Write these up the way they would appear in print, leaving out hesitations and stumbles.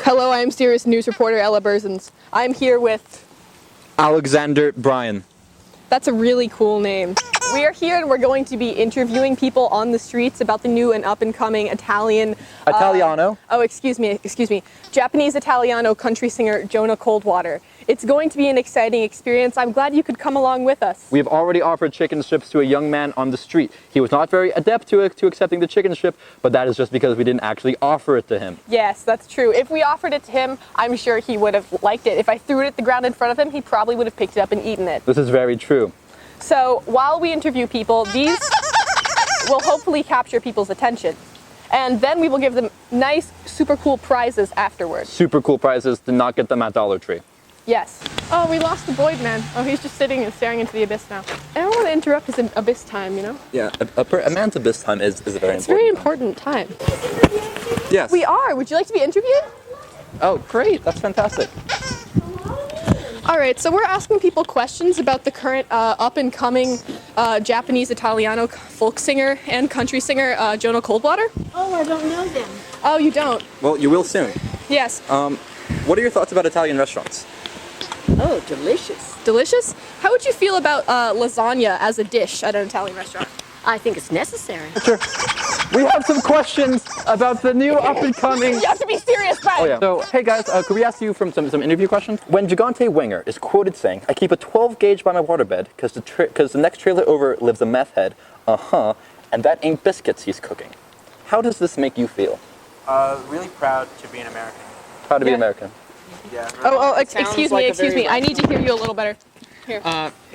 Hello, I am Sirius News reporter Ella Burzens. I'm here with... Alexander Bryan. That's a really cool name. We are here and we're going to be interviewing people on the streets about the new and up-and-coming Italiano. Excuse me. Japanese Italiano country singer JONah Coldwater. It's going to be an exciting experience. I'm glad you could come along with us. We've already offered chicken strips to a young man on the street. He was not very adept to accepting the chicken strip, but that is just because we didn't actually offer it to him. Yes, that's true. If we offered it to him, I'm sure he would have liked it. If I threw it at the ground in front of him, he probably would have picked it up and eaten it. This is very true. So while we interview people, these will hopefully capture people's attention. And then we will give them nice, super cool prizes afterwards. Super cool prizes, did not get them at Dollar Tree. Yes. Oh, we lost the Boyd man. Oh, he's just sitting and staring into the abyss now. I don't want to interrupt his abyss time, you know? Yeah, a man's abyss time is a very important time. It's a very important time. Yes. We are. Would you like to be interviewed? Oh, great. That's fantastic. All right, so we're asking people questions about the current up-and-coming Japanese Italiano folk singer and country singer, JONah Coldwater. Oh, I don't know them. Oh, you don't? Well, you will soon. Yes. What are your thoughts about Italian restaurants? Oh, delicious. Delicious? How would you feel about lasagna as a dish at an Italian restaurant? I think it's necessary. Sure. We have some questions about the new up-and-coming... You have to be serious, Brian! Oh, yeah. So, hey guys, could we ask you from some interview questions? When Gigante Winger is quoted saying, "I keep a 12 gauge by my waterbed because the next trailer over lives a meth head, and that ain't biscuits he's cooking." How does this make you feel? Really proud to be an American. Proud to be American. Yeah. Excuse me. I need to hear you a little better. Here.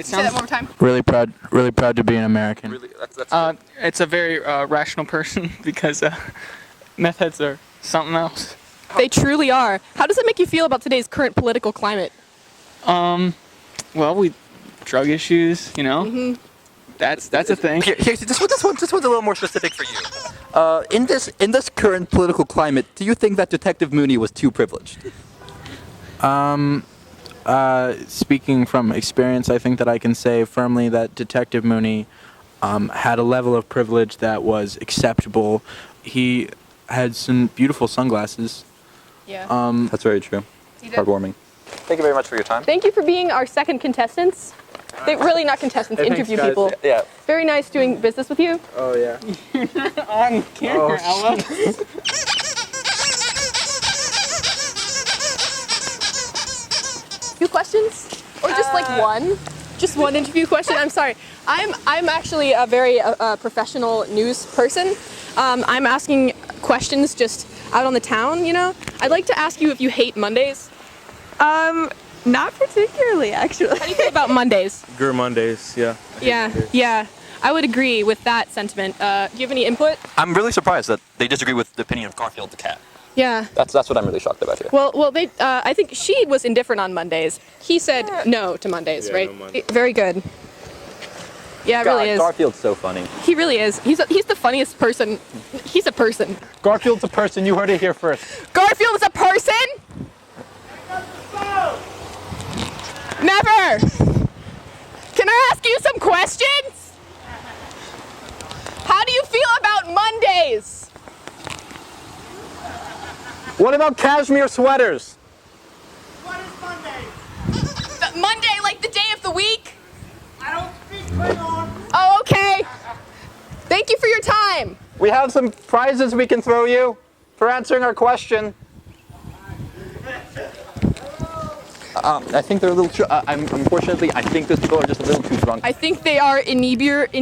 Say that one more time. Really proud to be an American. Really, that's It's a very rational person because meth heads are something else. They truly are. How does it make you feel about today's current political climate? Well, drug issues, you know. Mm-hmm. That's a thing. Here, this one's a little more specific for you. In this current political climate, do you think that Detective Mooney was too privileged? Speaking from experience, I think that I can say firmly that Detective Mooney had a level of privilege that was acceptable. He had some beautiful sunglasses. Yeah. That's very true. Heartwarming. Thank you very much for your time. Thank you for being our second contestants. They really not contestants, interview people. Yeah. Very nice doing business with you. Oh, yeah. On camera, Ella. Few questions? Or just like one? Just one interview question? I'm sorry. I'm actually a very professional news person. I'm asking questions just out on the town, you know? I'd like to ask you if you hate Mondays. Not particularly, actually. How do you feel about Mondays? Guru Mondays, yeah. Yeah. I would agree with that sentiment. Do you have any input? I'm really surprised that they disagree with the opinion of Garfield the cat. Yeah. That's what I'm really shocked about here. Well, they. I think she was indifferent on Mondays. He said no to Mondays, Yeah, right? no Mondays. Very good. Yeah, it really is. Garfield's so funny. He really is. He's the funniest person. He's a person. Garfield's a person. You heard it here first. Garfield is a person? Never! Can I ask you some questions? How do you feel about Mondays? What about cashmere sweaters? What is Monday? Monday, like the day of the week? I don't speak Klingon. Oh, okay. Thank you for your time. We have some prizes we can throw you for answering our question. I think they're a little. Unfortunately, I think those people are just a little too drunk. I think they are inebriated.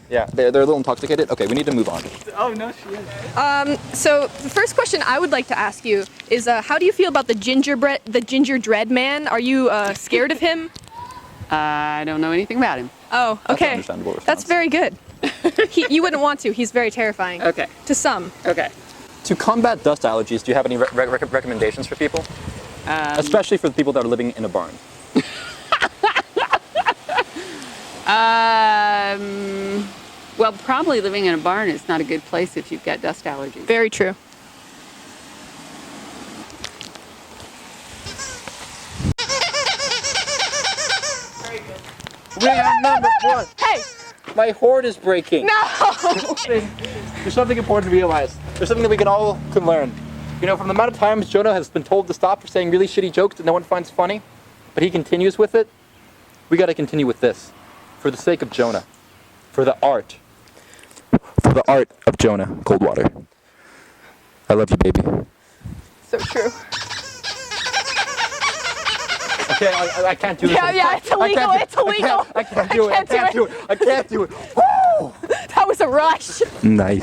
Yeah, they're a little intoxicated. Okay, we need to move on. Oh no, she is. So the first question I would like to ask you is, how do you feel about the ginger dread man? Are you scared of him? I don't know anything about him. Oh, That's an okay. understandable response. That's very good. You wouldn't want to. He's very terrifying. Okay. To some. Okay. To combat dust allergies, do you have any recommendations for people? Especially for the people that are living in a barn. Well, probably living in a barn is not a good place if you've got dust allergies. Very true. Round number one. Hey! My hoard is breaking. No! There's something important to realize. There's something that we can all learn. You know, from the amount of times Jonah has been told to stop for saying really shitty jokes that no one finds funny, but he continues with it, we gotta continue with this. For the sake of Jonah. For the art. For the art of Jonah Coldwater. I love you, baby. So true. Okay, I can't do this. Yeah, it's illegal. It's illegal. I can't do it. I can't do it. I can't do it. Woo! That was a rush. Nice.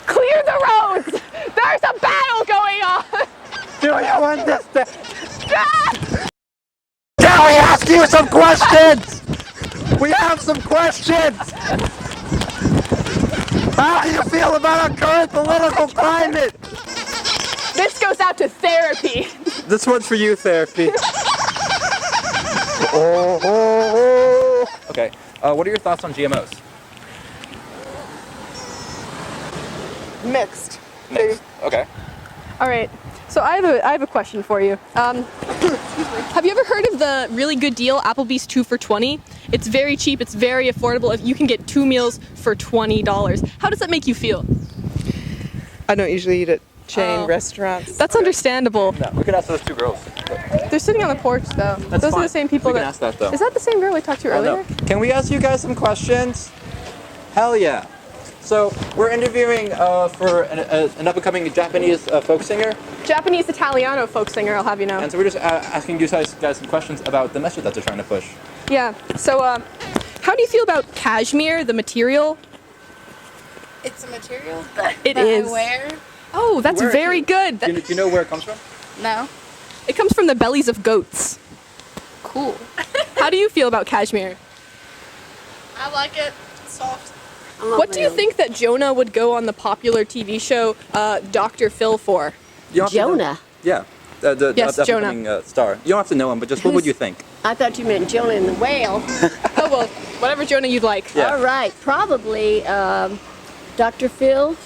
Clear the roads. There's a battle going on. Do you understand? Can we ask you some questions? We have some questions. How do you feel about our current political climate? This goes out to therapy. This one's for you, therapy. Okay. What are your thoughts on GMOs? Mixed. Okay. All right. So I have a question for you. Have you ever heard of the really good deal, Applebee's 2 for $20? It's very cheap. It's very affordable. If you can get 2 meals for $20. How does that make you feel? I don't usually eat at chain restaurants. That's understandable. No, we can ask those two girls. They're sitting on the porch, though. That's Those fine. are the same people We can ask that, though. Is that the same girl we talked to earlier? Can we ask you guys some questions? Hell yeah. So we're interviewing for an up-and-coming Japanese folk singer, Japanese Italiano folk singer, I'll have you know. and so we're just asking you guys some questions about the message that they're trying to push. Yeah. So, how do you feel about cashmere, the material? It's a material that, It that is. I wear. Oh, that's Where- very good. Do you know where it comes from? No. It comes from the bellies of goats. Cool. How do you feel about cashmere? I like it. It's soft. What do you think that Jonah would go on the popular TV show Dr. Phil for? You don't have to know- Jonah. Yeah. The Yes, Jonah. up-and-coming, star. You don't have to know him, but just what would you think? I thought you meant Jonah and the whale. Oh, well, whatever Jonah you'd like. Yeah. All right, probably Dr. Phil.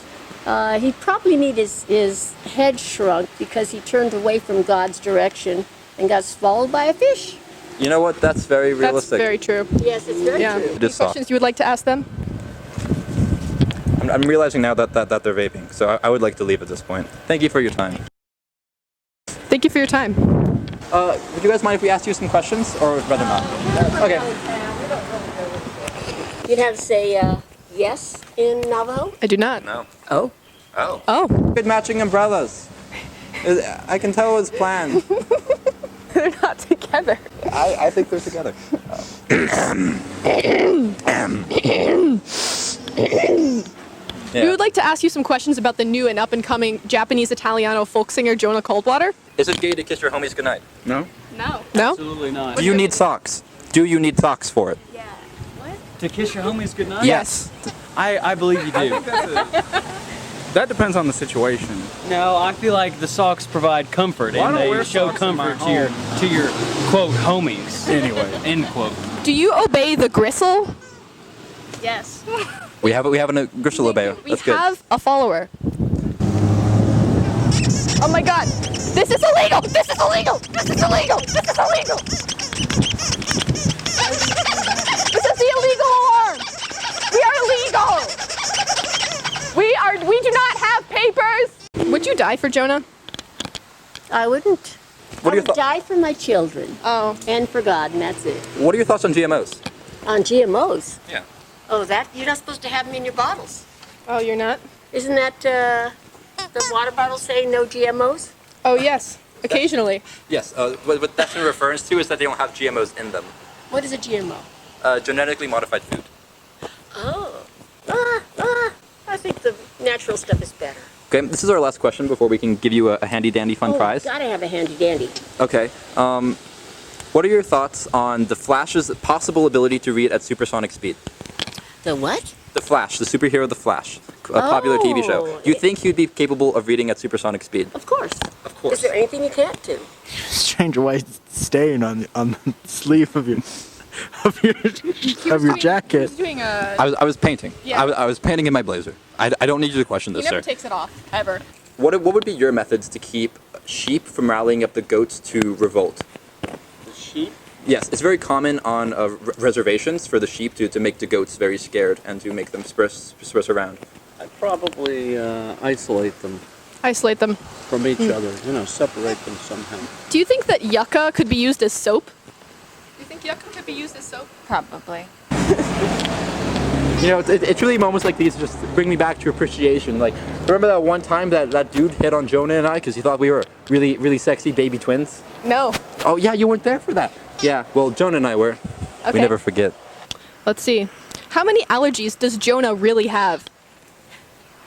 He probably need his head shrunk because he turned away from God's direction and got swallowed by a fish. You know what? That's very That's realistic. very true. Yes, it's very Yeah. true. It Any is soft. questions you would like to ask them? I'm realizing now that they're vaping, so I would like to leave at this point. Thank you for your time. Thank you for your time. Would you guys mind if we asked you some questions, or would you rather not? Okay. You'd have to say yes in Navajo. I do not. No. Oh. Oh. Oh, Good matching umbrellas. I can tell it was planned. they're not together. I think they're together. Yeah. We would like to ask you some questions about the new and up-and-coming Japanese Italiano folk singer Jonah Coldwater. Is it gay to kiss your homies goodnight? No. No. No? Absolutely not. Do you need socks? Do you need socks for it? Yeah. To kiss your homies goodnight? Yes. I believe you do. That depends on the situation. No, I feel like the socks provide comfort Well, I and don't they wear show socks in my comfort to your quote homies. Anyway. End quote. Do you obey the gristle? Yes. We have a gristle obey. We That's good. have a follower. Oh my god. This is illegal! This is illegal! This is illegal! This is illegal! This is the illegal alarm! We are illegal! We do not have papers! Would you die for Jonah? I wouldn't. What I are your would die for my children Oh. and for God, and that's it. What are your thoughts on GMOs? On GMOs. Yeah. Oh, that you're not supposed to have them in your bottles. Oh, you're not? Isn't that the water bottle saying no GMOs? Oh, yes. Occasionally. Yes. What that's in reference to is that they don't have GMOs in them. What is a GMO? Genetically modified food. Oh. I think the natural stuff is better. Okay, this is our last question before we can give you a handy dandy fun prize. Gotta have a handy dandy. Okay. What are your thoughts on the Flash's possible ability to read at supersonic speed? The what? The Flash, the superhero The Flash, a popular TV show. Oh. Do you think he'd be capable of reading at supersonic speed? Of course. Of course. Is there anything you can't do? Strange white stain on the sleeve of your jacket. He's doing a... I was painting. Yeah. I was painting in my blazer. I don't need you to question He this, never sir. takes it off, ever. What would be your methods to keep sheep from rallying up the goats to revolt? The sheep? Yes, it's very common on reservations for the sheep to make the goats very scared and to make them disperse around. I'd probably isolate them. Isolate them. from each other. You know, separate them somehow. Do you think that yucca could be used as soap? Do you think yucca could be used as soap? Probably. You know, it's really moments like these just bring me back to appreciation. Like, remember that one time that dude hit on Jonah and I because he thought we were really sexy baby twins? No. Oh yeah, you weren't there for that. Yeah, well, Jonah and I were. Okay. We never forget. Let's see. How many allergies does Jonah really have?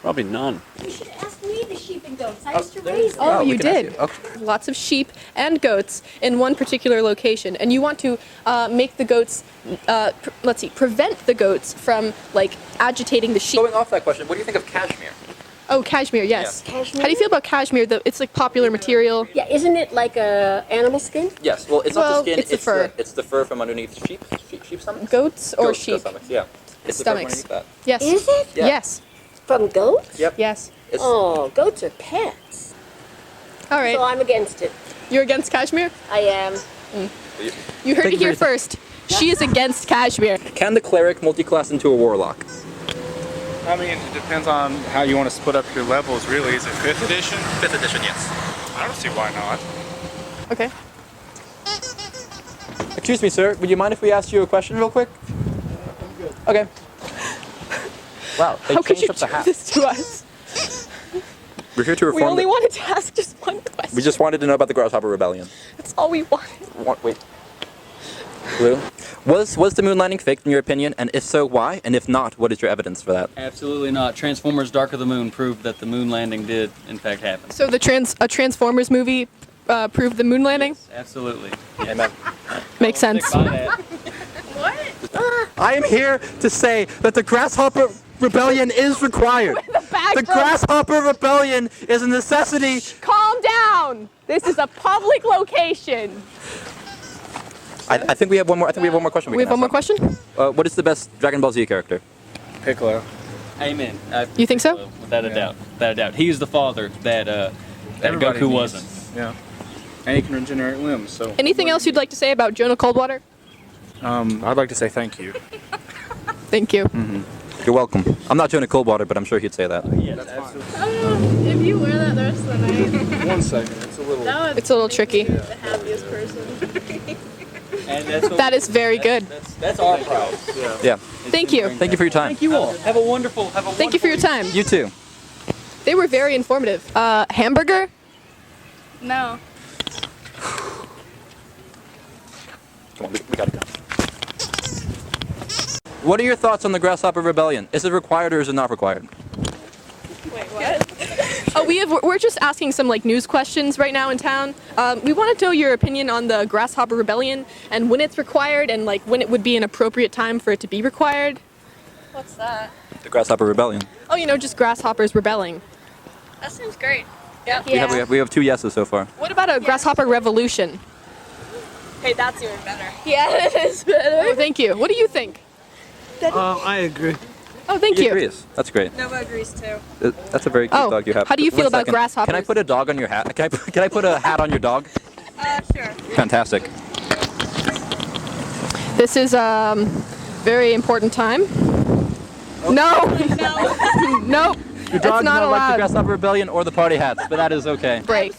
Probably none. You should ask me the sheep and goats. I used to raise them. Oh, you we can ask did. you. Okay. Lots of sheep and goats in one particular location, and you want to make the goats, prevent the goats from like agitating the sheep. Going off that question, what do you think of cashmere? Oh, cashmere, yes. Yeah. Cashmere? How do you feel about cashmere? It's like popular material. Yeah, isn't it like a animal skin? Yes, well, it's not Well, the skin, it's the fur. It's the fur from underneath sheep stomachs? Goats or Goat sheep? stomachs, yeah. It's the fur from Stomachs. underneath that. Yes. Is it? Yeah. Yes. From goats? Yep. Yes. It's, Oh, goats are pets. All right. So I'm against it. You're against cashmere? I am. You heard Thank it you here for your- first. She is against cashmere. Can the cleric multi-class into a warlock? I mean, it depends on how you want to split up your levels, really. Is it 5th edition? 5th edition, yes. I don't see why not. Okay. Excuse me, sir. Would you mind if we asked you a question real quick? Okay. Wow, they How could you changed up the do hat. this to us? We're here to We reform only wanted to ask just one question. We just wanted to know about the Grasshopper Rebellion. That's all we wanted. Wait. Blue? Was the moon landing fake in your opinion? And if so, why? And if not, what is your evidence for that? Absolutely not. Transformers Dark of the Moon proved that the moon landing did, in fact, happen. So the Transformers movie proved the moon landing? Yes, absolutely. Amen. Makes sense. Stick by that. I am here to say that the Grasshopper Rebellion is required. The Grasshopper Rebellion is a necessity. Calm down. This is a public location. I think we have one more. I think we have one more question. We have one more question? What is the best Dragon Ball Z character? Piccolo. Amen. You think so? Without a doubt. Without a doubt. He is the father that Everybody Goku needs. wasn't. Yeah. And he can regenerate limbs, so. Anything else you'd like to say about Jonah Coldwater? I'd like to say thank you. Thank you. You're welcome. I'm not Jonah Coldwater, but I'm sure he'd say that. Yes, absolutely. If you wear that the rest of the night, 1 second. It's a little. It's a little tricky. the happiest person. And that's what That is very good. That's our pride. Yeah. Thank you. Thank you for your time. Thank you all. Have a wonderful. Thank you for your time. You too. They were very informative. Hamburger? No. Come on, we gotta go. What are your thoughts on the Grasshopper Rebellion? Is it required or is it not required? Wait, what? Oh, we're just asking some like news questions right now in town. We want to know your opinion on the Grasshopper Rebellion and when it's required and like when it would be an appropriate time for it to be required. What's that? The Grasshopper Rebellion. Oh, you know, just grasshoppers rebelling. That seems great. Yep. We have 2 yeses so far. What about a grasshopper revolution? Hey, that's even better. Yeah, it is better. Oh, thank you. What do you think? I agree. Oh, thank He you. agrees. That's great. Nova agrees too. That's a very cute Oh, dog you have. how do you feel 1 about second. grasshoppers? Can I put a dog on your hat? Can I put a hat on your dog? Sure. Fantastic. This is very important time. No. Nope. Your That's dog does not not like the allowed. Grasshopper Rebellion or the party hats, but that is okay. Break.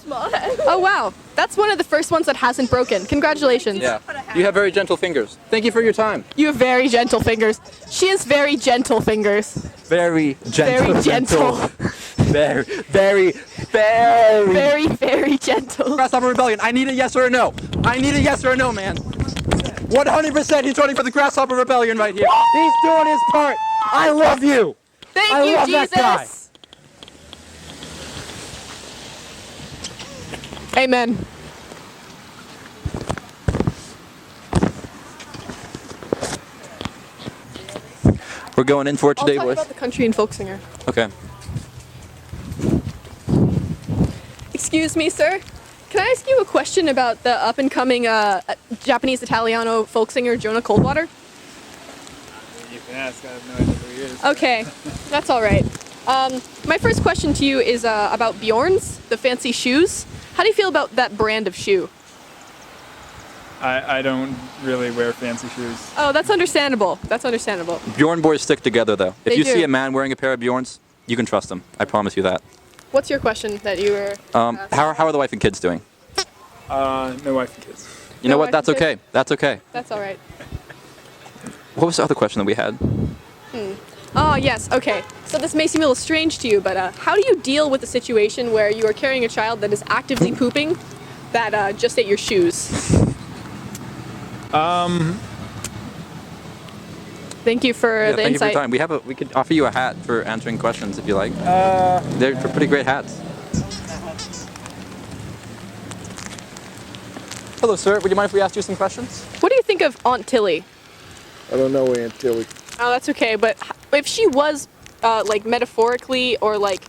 Oh wow, that's one of the first ones that hasn't broken. Congratulations. Yeah. You have very gentle fingers. Thank you for your time. You have very gentle fingers. She has very gentle fingers. Very gentle. Very gentle. Very Very gentle. Grasshopper Rebellion. I need a yes or a no. I need a yes or a no, man. 100% he's running for the Grasshopper Rebellion right here. He's doing his part. I love you. Thank I you, love Jesus. that guy. Amen. We're going in for it today, I'll talk boys. about the country and folk singer. Okay. Excuse me, sir. Can I ask you a question about the up-and-coming Japanese Italiano folk singer Jonah Coldwater? You can ask. I have no idea who he is. Okay, that's all right. My first question to you is about Bjorn's, the fancy shoes. How do you feel about that brand of shoe? I don't really wear fancy shoes. Oh, that's understandable. That's understandable. Bjorn boys stick together, though. If They you do. see a man wearing a pair of Bjorns, you can trust him. I promise you that. What's your question that you were? How are the wife and kids doing? No wife and kids. You know No what? wife That's and kids? okay. That's okay. That's all right. What was the other question that we had? Oh, yes, okay. So this may seem a little strange to you, but how do you deal with the situation where you are carrying a child that is actively pooping that just ate your shoes? Thank you for the Thank you for insight. your time. We could offer you a hat for answering questions if you like. They're pretty great hats. Hello, sir. Would you mind if we asked you some questions? What do you think of Aunt Tilly? I don't know Aunt Tilly. Oh, that's okay, but if she was like metaphorically or like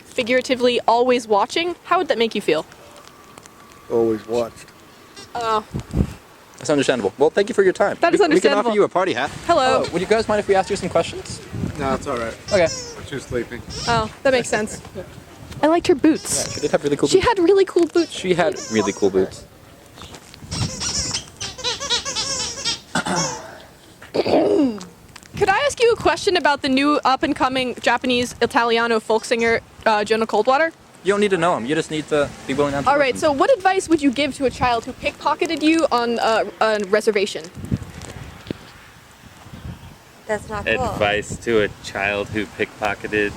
figuratively always watching, how would that make you feel? Always watched. That's understandable. Well, thank you for your time. That is We understandable. can offer you a party hat. Hello. Would you guys mind if we asked you some questions? No, it's all right. Okay. I'm too sleepy. Oh, that makes sense. I liked her boots. Yeah, she did have really cool She boots. had really cool boots. She had really cool boots. Could I ask you a question about the new up-and-coming Japanese Italiano folk singer, JONah Coldwater? You don't need to know him. You just need to be willing to answer All right, questions. so what advice would you give to a child who pickpocketed you on a reservation? That's not cool. Advice to a child who pickpocketed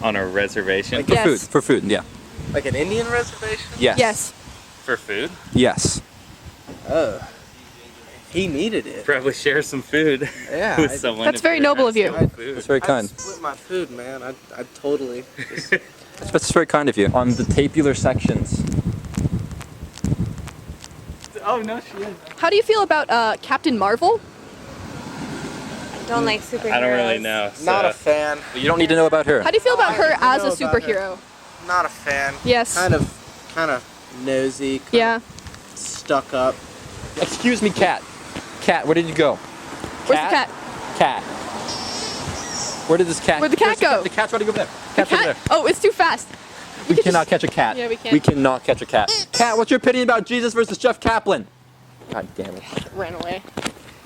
on a reservation? For food. For food, yeah. Like an Indian reservation? Yes. Yes. For food? Yes. Oh. He needed it. Probably share some food Yeah, with someone. That's if very you're noble not of you. sharing food. That's very kind. I'd split my food, man. I'd totally just... That's very kind of you. On the tabular sections. Oh, no, she is. How do you feel about Captain Marvel? Don't like superheroes. I don't really know. So. Not a fan. You don't need to know about her. How do you feel about her as a know about her. superhero? Not a fan. Yes. Kind of nosy. Yeah. Stuck up. Excuse me, cat. Cat, where did you go? Where's the cat? Cat. Where did this cat? Where'd the cat go? The cat's running over there. The Cat's over cat? there. Oh, it's too fast. We cannot catch a cat. Yeah, we can't. We cannot catch a cat. Cat, what's your opinion about Jesus versus Jeff Kaplan? God damn it. Ran away.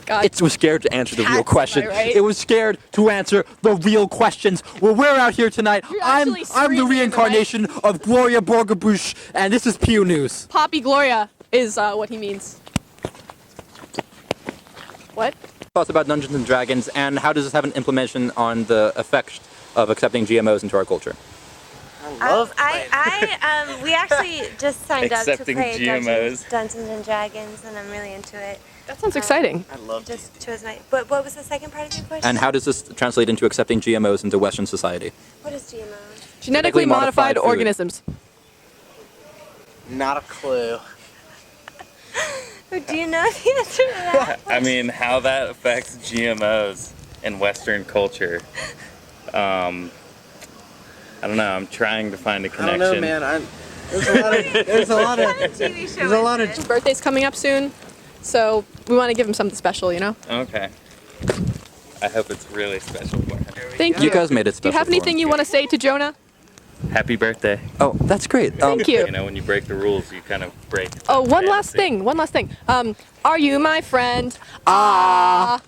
God. It was scared to answer the real Cats, question. am I right? It was scared to answer the real questions. Well, we're out here tonight. You're I'm actually the screaming in the reincarnation of Gloria Borgabush, and this is Pew News. Poppy Gloria is what he means. What? Thoughts about Dungeons and Dragons, and how does this have an implementation on the effect of accepting GMOs into our culture? We actually just signed up to Accepting play GMOs. Dungeons and Dragons, and I'm really into it. That sounds exciting. I love Just chose my. But what was the second part of your question? And how does this translate into accepting GMOs into Western society? What is GMOs? Genetically modified food. organisms. Not a clue. Do you know the answer to that? I mean, how that affects GMOs in Western culture. I don't know. I'm trying to find a I connection. don't know, man. There's a lot of. His birthday's coming up soon, so we want to give him something special, you know? Okay. I hope it's really special for him. Thank you. You guys made it special. Do you have for him. anything you want to say to Jonah? Happy birthday. Oh, that's great. Thank you. You know, when you break the rules, you kind of break. Oh, one last thing. Are you my friend? Ah. All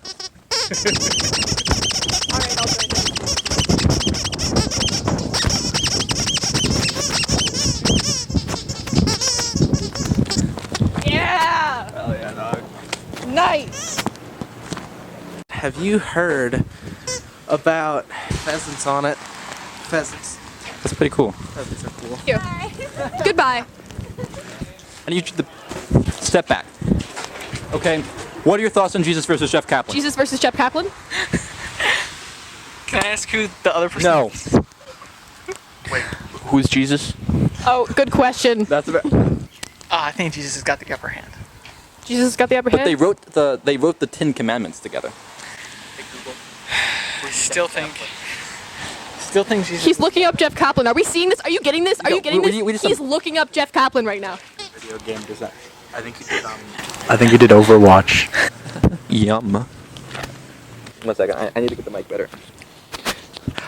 right, I'll join him. Yeah. Hell yeah, dog. Nice. Have you heard about pheasants on it? Pheasants. That's pretty cool. Pheasants are cool. Thank you. Goodbye. And you step back. Okay. What are your thoughts on Jesus versus Jeff Kaplan? Jesus versus Jeff Kaplan? Can I ask who the other person No. is? Wait, who's Jesus? Oh, good question. That's a bit. I think Jesus has got the upper hand. Jesus got the upper But hand? they wrote the Ten Commandments together. Still think Jesus. He's looking up Jeff Kaplan. Are we seeing this? Are you getting this? Are you getting this? we just- He's looking up Jeff Kaplan right now. Video game does that. I think you did Overwatch. Yum. 1 second. I need to get the mic better.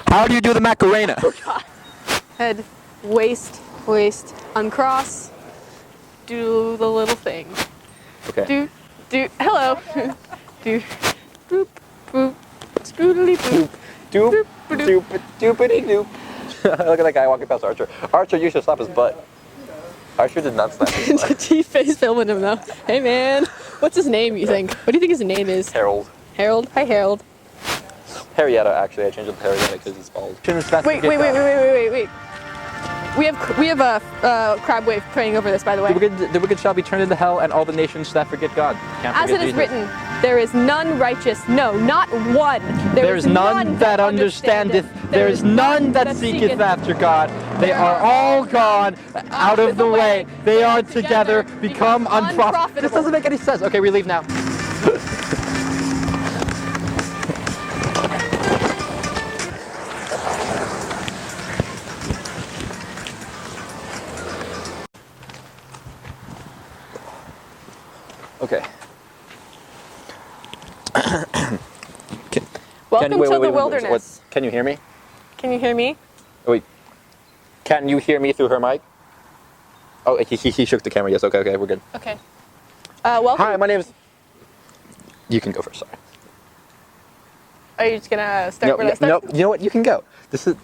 How do you do the Macarena? Head, waist, uncross. Do the little thing. Okay. Do, hello. Do, boop, boop, scoodly boop. Doop, doop, doopity doop. Look at that guy walking past Archer. Archer, you should slap his butt. Archer did not slap his butt. T-Face filming him though. Hey man, what's his name? You think? What do you think his name is? Harold. Harold. Hi Harold. Harrietta, actually. I changed it to Harrietta because he's bald. Wait. We have a crab wave praying over this, by the way. The wicked shall be turned into hell, and all the nations that forget God. As it is written, there is none righteous, no, not one. There is none that understandeth, there is none that seeketh after God. They are all gone out of the way. They are together become unprofitable. This doesn't make any sense. Okay, we leave now. Okay. Welcome to the wilderness. Can you hear me? Can you hear me? Wait. Can you hear me through her mic? Oh, he shook the camera. Yes. Okay. We're good. Okay. Welcome. Hi, my name is. You can go first. Sorry. Are you just gonna start when I start? No. You know what? You can go. This is.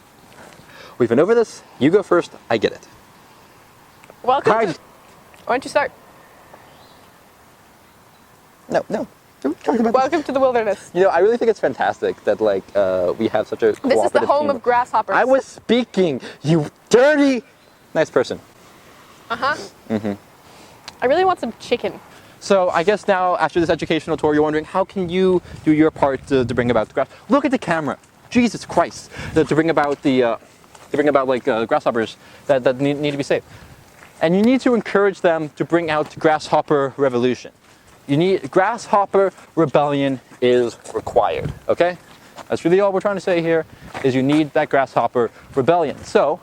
We've been over this. You go first. I get it. Welcome. Hi. Why don't you start? No. Welcome to the wilderness. You know, I really think it's fantastic that we have such a cooperative This is the home team. of grasshoppers. I was speaking, you dirty, nice person. I really want some chicken. So I guess now, after this educational tour, you're wondering, how can you do your part to bring about the grass? Look at the camera. Jesus Christ. To bring about grasshoppers that need to be saved. And you need to encourage them to bring out the grasshopper revolution. Grasshopper rebellion is required, okay? That's really all we're trying to say here, is you need that grasshopper rebellion. So,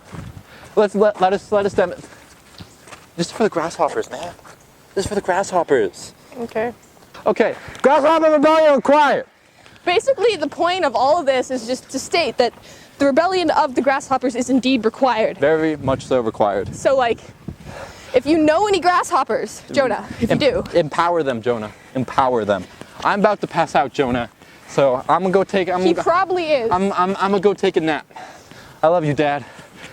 let us them. This is for the grasshoppers, man. This is for the grasshoppers. Okay. Okay, grasshopper rebellion required. Basically, the point of all of this is just to state that the rebellion of the grasshoppers is indeed required. Very much so required. So, if you know any grasshoppers, Jonah, if you do. Empower them, Jonah. Empower them. I'm about to pass out, Jonah. So I'm gonna go take. He probably is. I'm gonna go take a nap. I love you, Dad.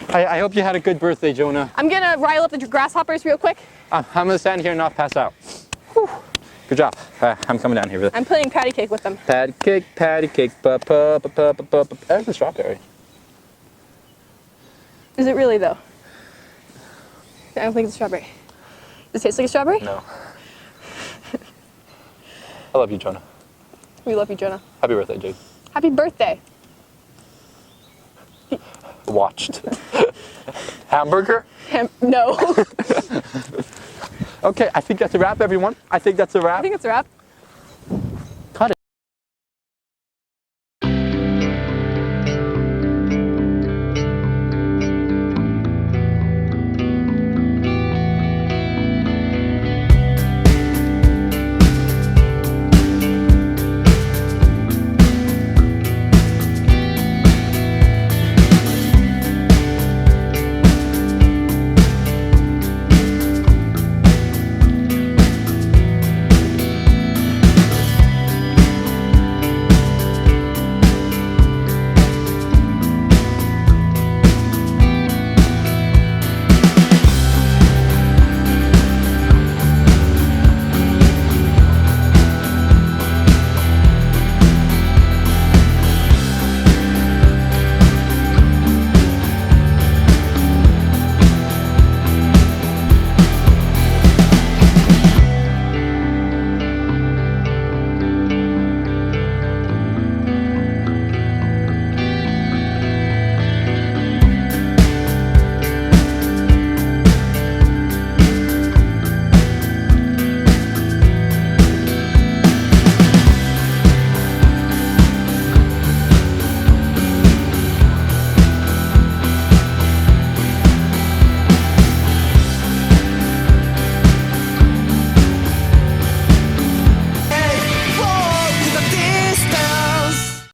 I hope you had a good birthday, Jonah. I'm gonna rile up the grasshoppers real quick. I'm gonna stand here and not pass out. Whew. Good job. I'm coming down here. I'm playing patty cake with them. Patty cake, There's the strawberry. Is it really though? I don't think it's a strawberry. Does it taste like a strawberry? No. I love you, Jonah. We love you, Jonah. Happy birthday, Jade. Happy birthday. Watched. Hamburger? No. Okay, I think that's a wrap, everyone. I think that's a wrap. I think it's a wrap.